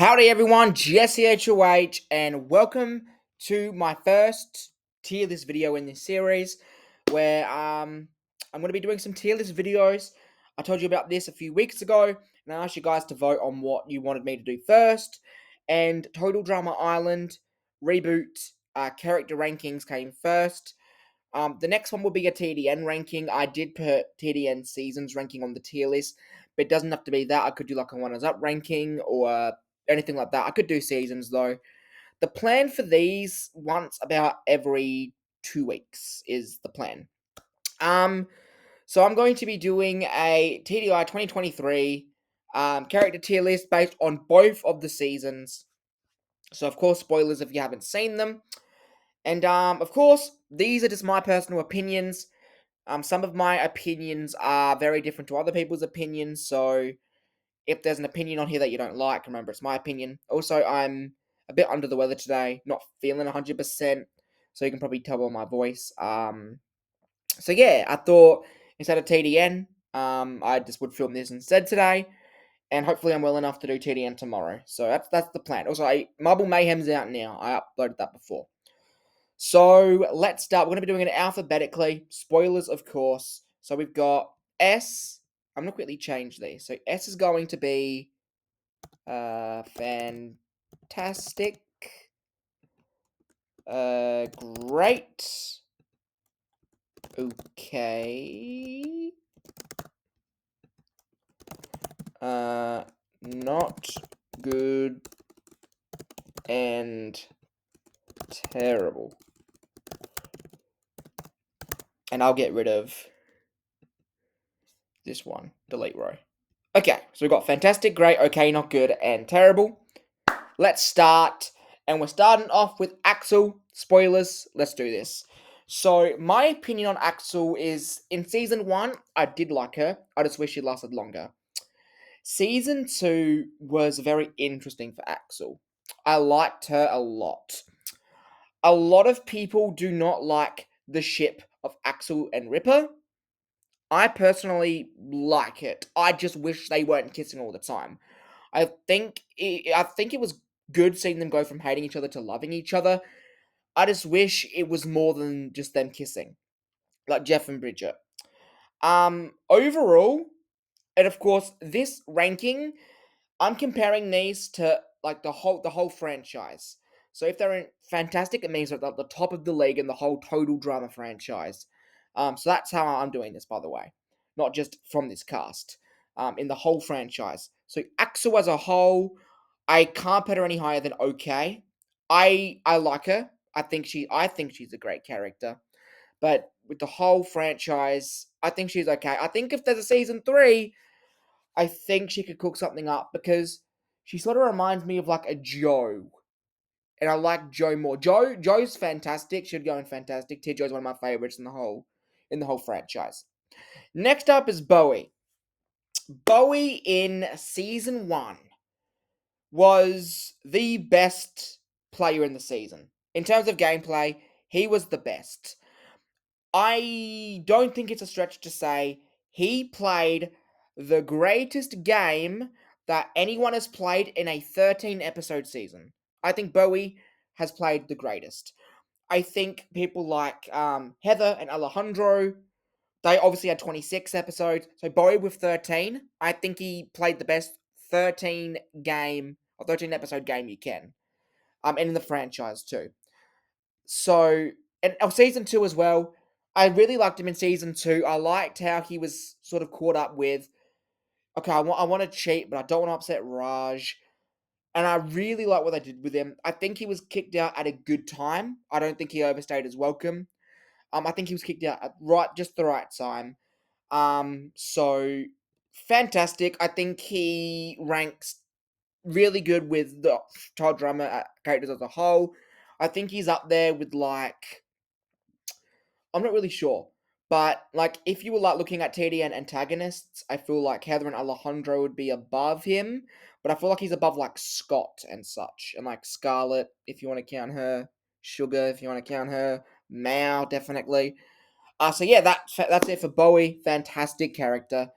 Howdy everyone, Jesse HOH, and welcome to my first tier list video in this series, where I'm going to be doing some tier list videos. I told you about this a few weeks ago, and I asked you guys to vote on what you wanted me to do first. And Total Drama Island, Reboot, character rankings came first. The next one will be a TDN ranking. I did put TDN seasons ranking on the tier list, but it doesn't have to be that. I could do like a runners up ranking or anything like that. I could do seasons though. The plan for these once about every 2 weeks is the plan. Um, so I'm going to be doing a TDI 2023 character tier list based on both of the seasons. So of course, spoilers if you haven't seen them. And of course, these are just my personal opinions. Some of my opinions are very different to other people's opinions, so if there's an opinion on here that you don't like, remember it's my opinion. Also, I'm a bit under the weather today, not feeling 100%, so you can probably tell by my voice. So yeah, I thought instead of TDN, I just would film this instead today, and hopefully I'm well enough to do TDN tomorrow. So that's the plan. Also, Marble Mayhem's out now. I uploaded that before. So let's start. We're going to be doing it alphabetically. Spoilers, of course. So we've got S. I'm going to quickly change these. So S is going to be fantastic. Great. Okay. Not good and terrible. And I'll get rid of this one. Delete row. Okay, so we've got fantastic, great, okay, not good, and terrible. Let's start. And we're starting off with Axel. Spoilers, let's do this. So, my opinion on Axel is in season 1, I did like her. I just wish she lasted longer. Season 2 was very interesting for Axel. I liked her a lot. A lot of people do not like the ship of Axel and Ripper. I personally like it. I just wish they weren't kissing all the time. I think it was good seeing them go from hating each other to loving each other. I just wish it was more than just them kissing, like Jeff and Bridget. Overall, and of course, this ranking, I'm comparing these to like the whole franchise. So if they're in fantastic, it means they're at the top of the league in the whole Total Drama franchise. So that's how I'm doing this, by the way, not just from this cast. In the whole franchise. So Axel as a whole, I can't put her any higher than okay. I like her. I think she's a great character. But with the whole franchise, I think she's okay. I think if there's a season 3, I think she could cook something up because she sort of reminds me of like a Joe. And I like Joe more. Joe's fantastic. She'd go in fantastic. T Joe's one of my favorites in the whole franchise. Next up is Bowie. Bowie in season 1 was the best player in the season. In terms of gameplay, he was the best. I don't think it's a stretch to say he played the greatest game that anyone has played in a 13 episode season. I think Bowie has played the greatest. I think people like Heather and Alejandro, they obviously had 26 episodes. So Bowie with 13, I think he played the best 13 game or 13 episode game you can. And in the franchise too. So, and season 2 as well. I really liked him in season 2. I liked how he was sort of caught up with, okay, I want to cheat, but I don't want to upset Raj. And I really like what they did with him. I think he was kicked out at a good time. I don't think he overstayed his welcome. I think he was kicked out at just the right time. So fantastic. I think he ranks really good with the child drama characters as a whole. I think he's up there with like, I'm not really sure, but like if you were like looking at TDN antagonists, I feel like Heather and Alejandro would be above him, but I feel like he's above like Scott and such, and like Scarlet if you want to count her, Sugar if you want to count her, Mao definitely. So yeah, that's it for Bowie. Fantastic character.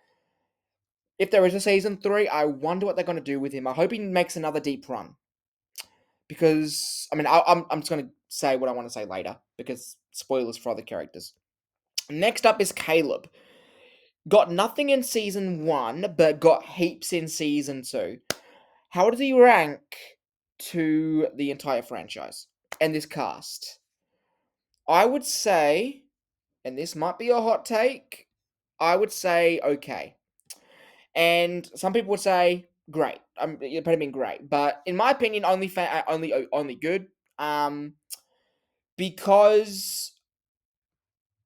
If there is a season 3, I wonder what they're going to do with him. I hope he makes another deep run. Because, I mean, I'm just going to say what I want to say later. Because spoilers for other characters. Next up is Caleb. Got nothing in season 1, but got heaps in season 2. How does he rank to the entire franchise and this cast? I would say, and this might be a hot take, I would say okay. And some people would say great. You put him in great, but in my opinion, only good. Um, because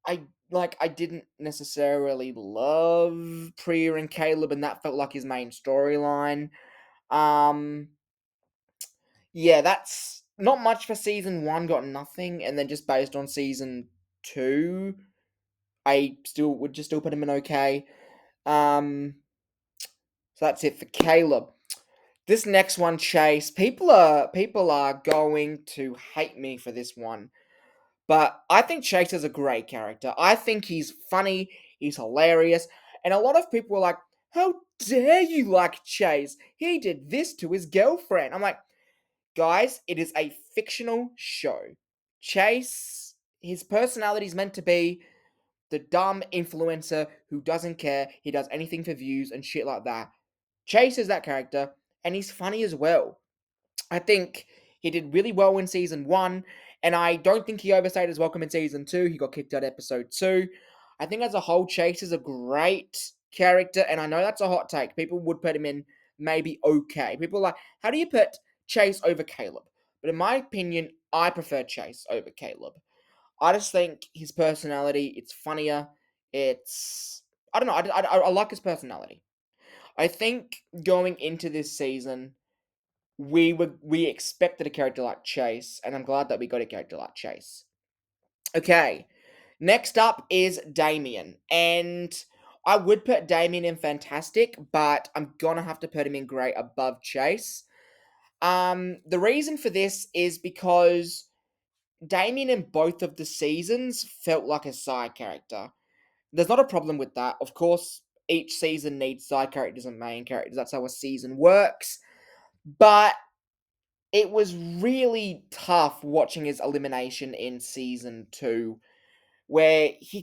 I didn't necessarily love Priya and Caleb, and that felt like his main storyline. Um, yeah, that's not much for season 1. Got nothing, and then just based on season 2, I still would just still put him in okay. Um, so that's it for Caleb. This next one, Chase. People are going to hate me for this one, but I think Chase is a great character. I think he's funny, he's hilarious, and a lot of people were like, "How dare you like Chase? He did this to his girlfriend." I'm like, guys, it is a fictional show. Chase, his personality is meant to be the dumb influencer who doesn't care. He does anything for views and shit like that. Chase is that character, and he's funny as well. I think he did really well in season 1, and I don't think he overstayed his welcome in season 2. He got kicked out episode 2. I think as a whole, Chase is a great character, and I know that's a hot take. People would put him in maybe okay. People are like, how do you put Chase over Caleb? But in my opinion, I prefer Chase over Caleb. I just think his personality, it's funnier. It's, I don't know, I like his personality. I think going into this season, we expected a character like Chase, and I'm glad that we got a character like Chase. Okay, next up is Damien, and I would put Damien in fantastic, but I'm gonna have to put him in great above Chase. The reason for this is because Damien in both of the seasons felt like a side character. There's not a problem with that. Of course, each season needs side characters and main characters. That's how a season works. But it was really tough watching his elimination in season 2, where they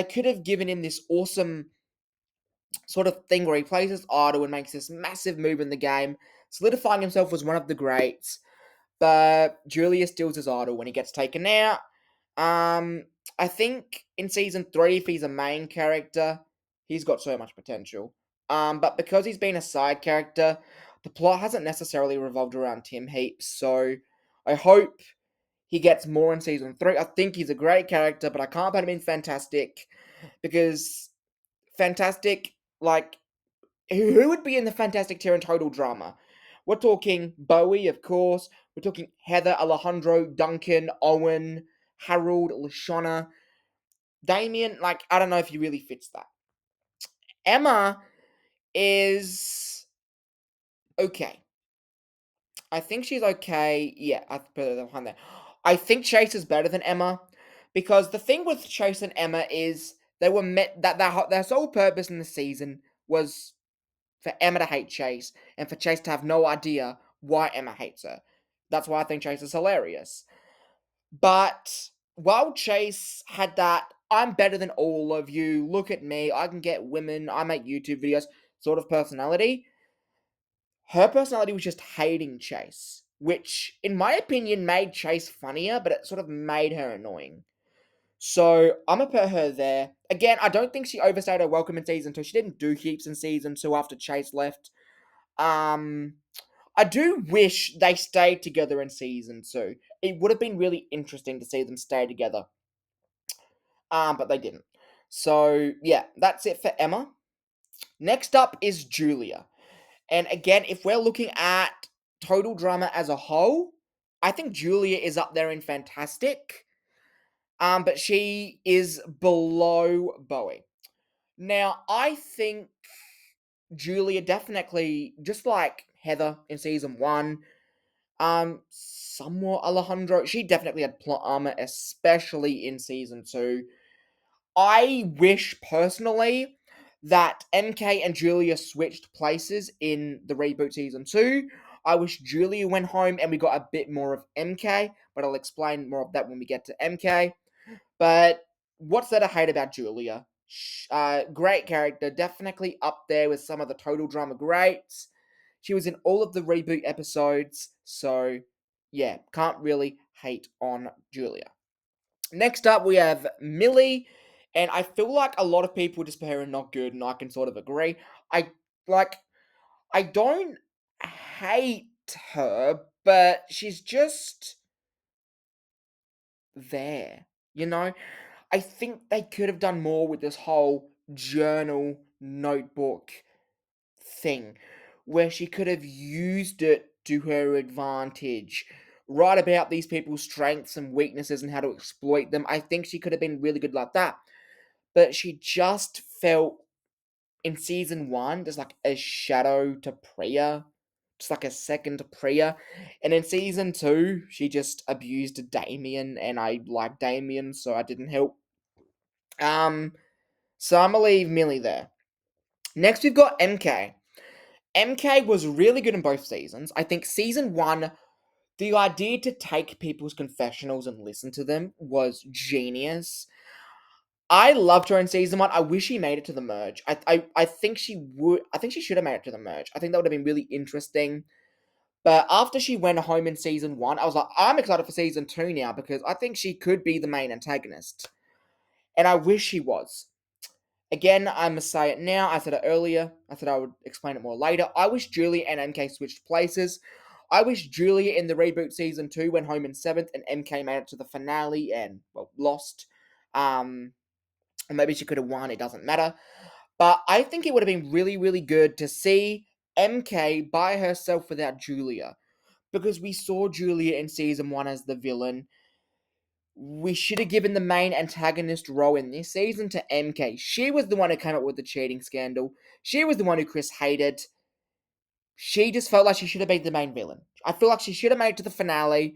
could have given him this awesome sort of thing where he plays as Otto and makes this massive move in the game, solidifying himself as one of the greats. But Julius steals his Otto when he gets taken out. Um, I think in season 3, if he's a main character, he's got so much potential. But because he's been a side character, the plot hasn't necessarily revolved around him heaps. So I hope he gets more in season 3. I think he's a great character, but I can't put him in Fantastic because Fantastic, like, who would be in the Fantastic tier in total drama? We're talking Bowie, of course. We're talking Heather, Alejandro, Duncan, Owen, Harold, Lashana. Damien, like, I don't know if he really fits that. Emma is okay. I think she's okay. Yeah, I put her behind there. I think Chase is better than Emma because the thing with Chase and Emma is they were met that their sole purpose in the season was for Emma to hate Chase and for Chase to have no idea why Emma hates her. That's why I think Chase is hilarious. But while Chase had that, I'm better than all of you, look at me, I can get women, I make YouTube videos sort of personality, her personality was just hating Chase, which, in my opinion, made Chase funnier, but it sort of made her annoying. So I'm gonna put her there. Again, I don't think she overstayed her welcome in season 2. She didn't do heaps in season 2 after Chase left. Um, I do wish they stayed together in season 2. It would have been really interesting to see them stay together. But they didn't. So yeah, that's it for Emma. Next up is Julia. And again, if we're looking at total drama as a whole, I think Julia is up there in fantastic. But she is below Bowie. Now, I think Julia definitely, just like Heather in season 1, somewhat Alejandro, she definitely had plot armor, especially in season 2. I wish personally that MK and Julia switched places in the reboot season 2. I wish Julia went home and we got a bit more of MK, but I'll explain more of that when we get to MK. But what's there to hate about Julia? Great character, definitely up there with some of the total drama greats. She was in all of the reboot episodes, so yeah, can't really hate on Julia. Next up, we have Millie, and I feel like a lot of people just put her in not good, and I can sort of agree. I like, I don't hate her, but she's just there, you know? I think they could have done more with this whole journal notebook thing, where she could have used it to her advantage. Write about these people's strengths and weaknesses and how to exploit them. I think she could have been really good like that. But she just felt in season one, there's like a shadow to Priya. Just like a second Priya. And in season two, she just abused Damien, and I like Damien, so I didn't help. Um, so I'm gonna leave Millie there. Next, we've got MK. MK was really good in both seasons. I think season one, the idea to take people's confessionals and listen to them was genius. I loved her in season one. I wish she made it to the merge. I think she would. I think she should have made it to the merge. I think that would have been really interesting. But after she went home in season one, I was like, I'm excited for season two now because I think she could be the main antagonist. And I wish she was. Again, I must say it now. I said it earlier. I said I would explain it more later. I wish Julia and MK switched places. I wish Julia in the reboot season 2 went home in 7th and MK made it to the finale and, well, lost. Or maybe she could have won. It doesn't matter. But I think it would have been really, really good to see MK by herself without Julia. Because we saw Julia in season 1 as the villain. We should have given the main antagonist role in this season to MK. She was the one who came up with the cheating scandal. She was the one who Chris hated. She just felt like she should have been the main villain. I feel like she should have made it to the finale,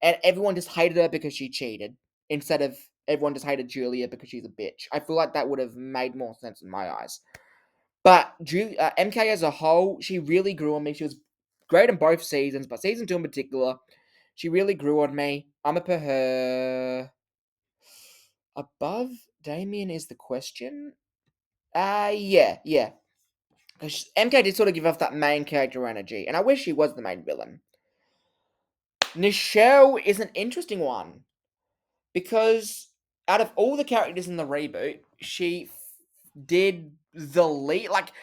and everyone just hated her because she cheated, instead of everyone just hated Julia because she's a bitch. I feel like that would have made more sense in my eyes. But MK as a whole, she really grew on me. She was great in both seasons, but season 2 in particular, she really grew on me. I'm gonna put her above Damien is the question. Yeah. 'Cause MK did sort of give off that main character energy, and I wish she was the main villain. Nichelle is an interesting one because out of all the characters in the reboot, she did the lead. Like,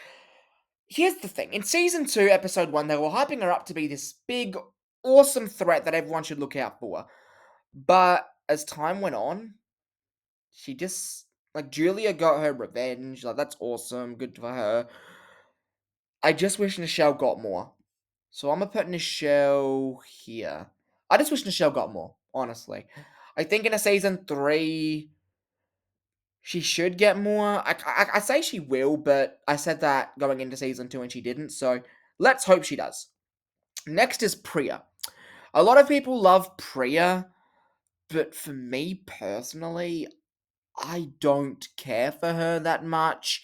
here's the thing: in season 2, episode 1, they were hyping her up to be this big, awesome threat that everyone should look out for. But as time went on, she just like Julia got her revenge. Like, that's awesome, good for her. I just wish Nichelle got more. So I'm gonna put Nichelle here. I just wish Nichelle got more, honestly. I think in a season 3, she should get more. I say she will, but I said that going into season 2 and she didn't, so let's hope she does. Next is Priya. A lot of people love Priya, but for me personally, I don't care for her that much.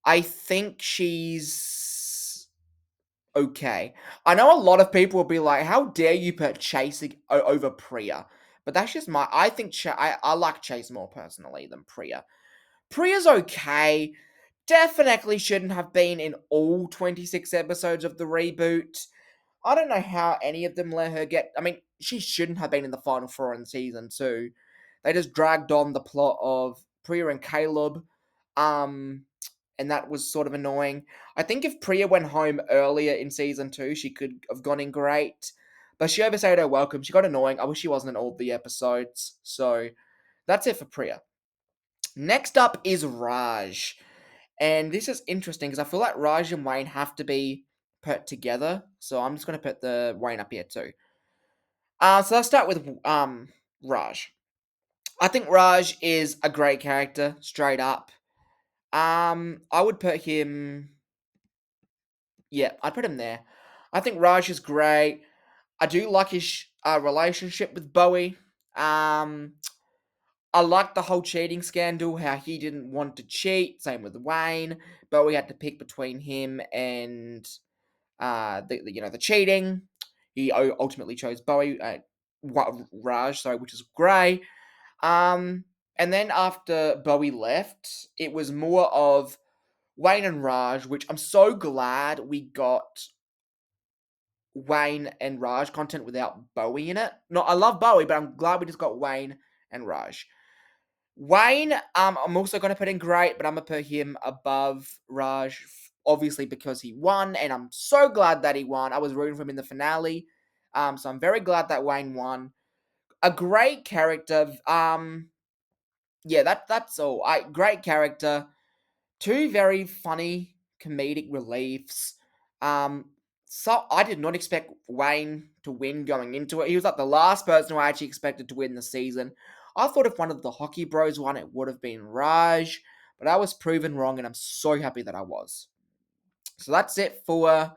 I think she's okay. I know a lot of people will be like, "How dare you put Chase over Priya?" But that's just my. I think I like Chase more personally than Priya. Priya's okay. Definitely shouldn't have been in all 26 episodes of the reboot. I don't know how any of them let her get. I mean, she shouldn't have been in the final four in season 2. They just dragged on the plot of Priya and Caleb. Um, and that was sort of annoying. I think if Priya went home earlier in season 2, she could have gone in great. But she overstayed her welcome. She got annoying. I wish she wasn't in all the episodes. So that's it for Priya. Next up is Raj. And this is interesting because I feel like Raj and Wayne have to be put together. So I'm just going to put the Wayne up here too. So let's start with Raj. I think Raj is a great character, straight up. I would put him. Yeah, I'd put him there. I think Raj is great. I do like his relationship with Bowie. Um, I like the whole cheating scandal, how he didn't want to cheat, same with Wayne, but we had to pick between him and the cheating. He ultimately chose Bowie, Raj, sorry, which is great. Um, and then after Bowie left, it was more of Wayne and Raj, which I'm so glad we got Wayne and Raj content without Bowie in it. No, I love Bowie, but I'm glad we just got Wayne and Raj. Wayne, I'm also gonna put in great, but I'm gonna put him above Raj, obviously because he won, and I'm so glad that he won. I was rooting for him in the finale, so I'm very glad that Wayne won. A great character. Yeah, that's all. Great character. Two very funny comedic reliefs. So I did not expect Wayne to win going into it. He was like the last person who I actually expected to win the season. I thought if one of the hockey bros won, it would have been Raj, but I was proven wrong, and I'm so happy that I was. So that's it for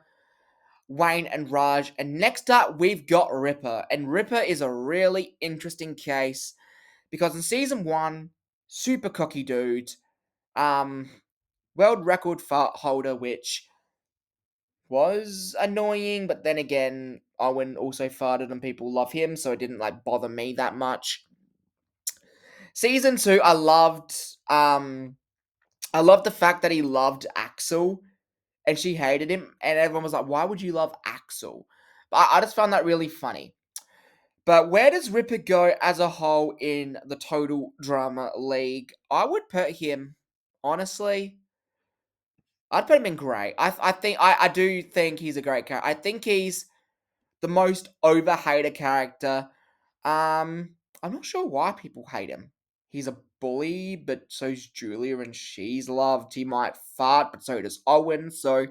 Wayne and Raj. And next up, we've got Ripper, and Ripper is a really interesting case because in season one, super cocky dude, um, world record fart holder, which was annoying, but then again, Owen also farted and people love him, so it didn't like bother me that much. Season two, I loved the fact that he loved Axel and she hated him, and everyone was like, why would you love Axel? But I just found that really funny. But where does Ripper go as a whole in the total drama league? I would put him, honestly, I'd put him in great. I do think he's a great character. I think he's the most overhated character. I'm not sure why people hate him. He's a bully, but so's Julia, and she's loved. He might fart, but so does Owen. So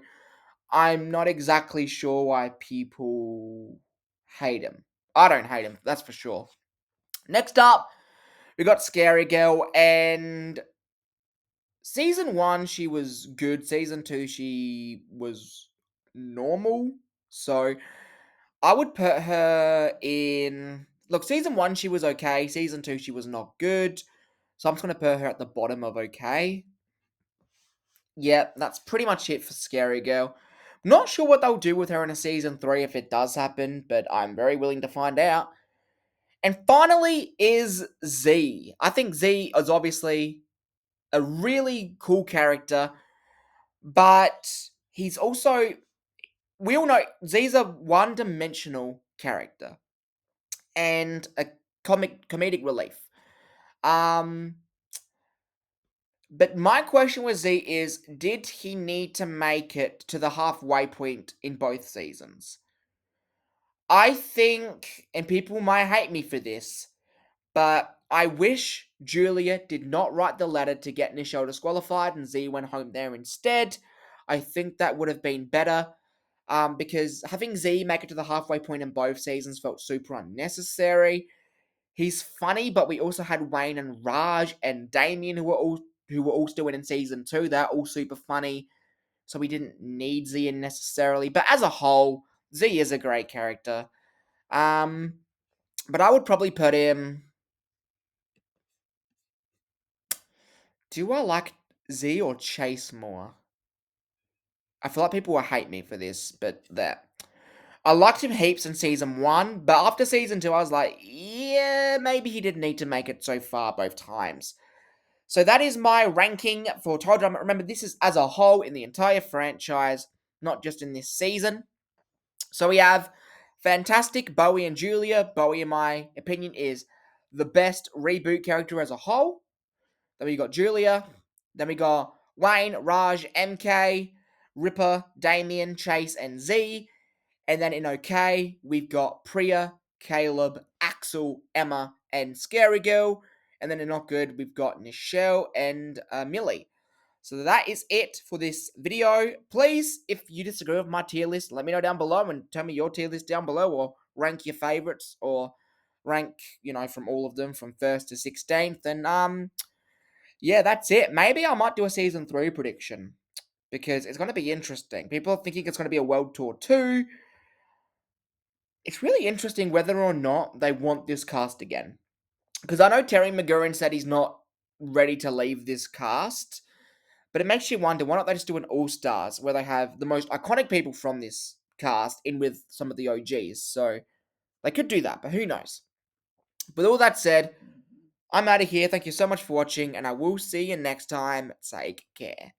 I'm not exactly sure why people hate him. I don't hate him, that's for sure. Next up, we got Scary Girl, and season one, she was good. Season two, she was normal. So I would put her in. Look, season one, she was okay. Season two, she was not good. So I'm just going to put her at the bottom of okay. Yeah, that's pretty much it for Scary Girl. Not sure what they'll do with her in a season three if it does happen, but I'm very willing to find out. And finally is Z. I think Z is obviously a really cool character, but he's also, we all know Z's a one-dimensional character and a comedic relief. Um, but my question with Z is, did he need to make it to the halfway point in both seasons? I think, and people might hate me for this, but I wish Julia did not write the letter to get Nichelle disqualified and Z went home there instead. I think that would have been better. Because having Z make it to the halfway point in both seasons felt super unnecessary. He's funny, but we also had Wayne and Raj and Damien who were all still in season two. They're all super funny, so we didn't need Z in necessarily. But as a whole, Z is a great character. Um, but I would probably put him. Do I like Z or Chase more? I feel like people will hate me for this, but that. I liked him heaps in season one, but after season two, I was like, yeah, maybe he didn't need to make it so far both times. So that is my ranking for Total Drama. Remember, this is as a whole in the entire franchise, not just in this season. So we have fantastic Bowie and Julia. Bowie, in my opinion, is the best reboot character as a whole. Then we got Julia. Then we got Wayne, Raj, MK, Ripper, Damien, Chase, and Z. And then in OK, we've got Priya, Caleb, Axel, Emma, and Scary Girl. And then in Not Good, we've got Nichelle and Millie. So that is it for this video. Please, if you disagree with my tier list, let me know down below and tell me your tier list down below, or rank your favorites, or rank, from all of them from 1st to 16th. And yeah, that's it. Maybe I might do a season 3 prediction because it's going to be interesting. People are thinking it's going to be a World Tour 2. It's really interesting whether or not they want this cast again. Because I know Terry McGurran said he's not ready to leave this cast, but it makes you wonder, why don't they just do an All Stars where they have the most iconic people from this cast in with some of the OGs? So they could do that, but who knows? With all that said, I'm out of here. Thank you so much for watching, and I will see you next time. Take care.